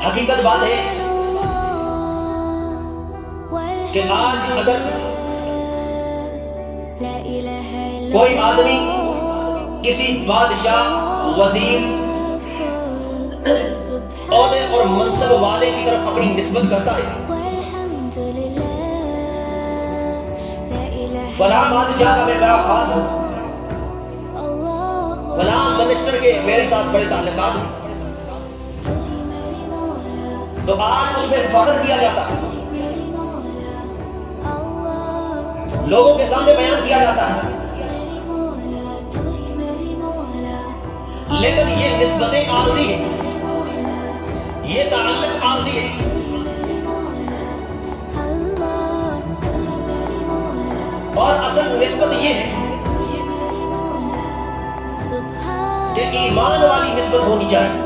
حقیقت بات ہے کہ آج اگر کوئی آدمی کسی بادشاہ، وزیر، عہدے اور منصب والے کی طرف اپنی نسبت کرتا ہے، فلاں بادشاہ کا میں بڑا خاص ہوں، فلاں منسٹر کے میرے ساتھ بڑے تعلقات ہیں، تو آج اس میں فخر کیا جاتا ہے، لوگوں کے سامنے بیان کیا جاتا ہے، لیکن یہ نسبتیں عارضی ہیں، یہ تعلق عارضی ہے۔ اور اصل نسبت یہ ہے کہ ایمان والی نسبت ہونی چاہیے۔